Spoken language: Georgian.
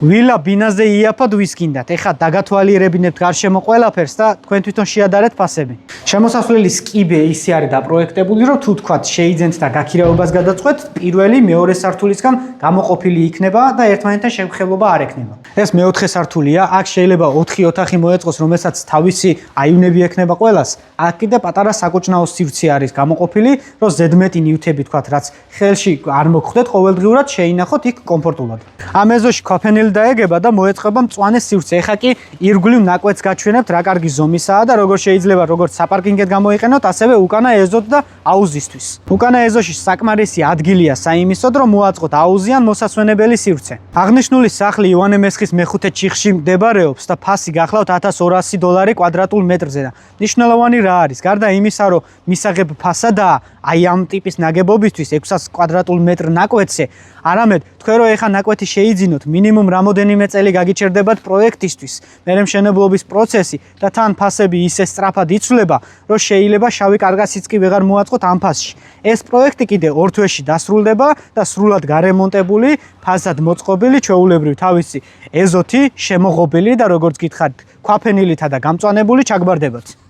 ვილა ბინაზე იაფად ვისკინდათ. ეხლა დაგათვალიერებინებთ გარშემო ყველაფერს და თქვენ თვითონ შეადარეთ ფასები. შემოსასვლელის კიბე ისე არის დაპროექტებული, რომ თუ თქვათ შეიძენთ და გაქირავებას გადაწყვეტთ, პირველი მეორე სართულისგან გამოყოფილი იქნება და ერთმანეთთან შევხელობა არ ექნება. ეს მეოთხე სართულია, აქ შეიძლება 4 ოთახი მოეწყოს, რომელსაც თავისი აივნები ექნება ყველას. აქ კიდე პატარა საკოჭნაო სივრცე არის გამოყოფილი, რომ ზედმეტი ნივთები თქვათ, რაც ხელში არ მოგხვდეთ ყოველდღიურად შეინახოთ იქ კომფორტულად. ამ ეზოში ქვაფენილი დაეგება და მოეწყება მწვანე სივრცე. ეხლა კი ირგვლივ ნაკვეთს გაჩვენებთ, რა კარგი ზომისაა და როგორ შეიძლება როგორც საპარკინგად გამოიყენოთ, ასევე უკანა ეზოდ და აუზისთვის. უკანა ეზოში საკმარისი ადგილია საიმისოდ, რომ მოაწყოთ აუზი ან მოსასვენებელი სივრცე. აღნიშნული სახლი ივანე მესხის მეხუთე ჩიხში მდებარეობს და ფასი გახლავთ $1200 კვადრატულ მეტრზე და მნიშვნელოვანი რა არის? გარდა იმისა, რომ მისაღებ ფასადაა აი ამ ტიპის ნაგებობისთვის 600 კვადრატულ მეტრ ნაკვეთზე, არამედ თქვენ რო ეხა ნაკვეთი შეიძინოთ, მინიმუმ რამოდენიმე წელი გაგიჩერდებათ პროექტისთვის, მერე მშენებლობის პროცესი და თან ფასები ისე სწრაფად იცვლება, რომ შეიძლება შავი კარგასიც კი ვეღარ მოაწყოთ ამ ფასში. ეს პროექტი კიდე 2 თვეში დასრულდება და სრულად გარემონტებული, ფასად მოწყობილი, ჩვეულებრივ თავისი ეზოთი, შემოღობილი და როგორც გითხარით, ქვაფენილითა და გამწვანებული ჩაგბარდებათ.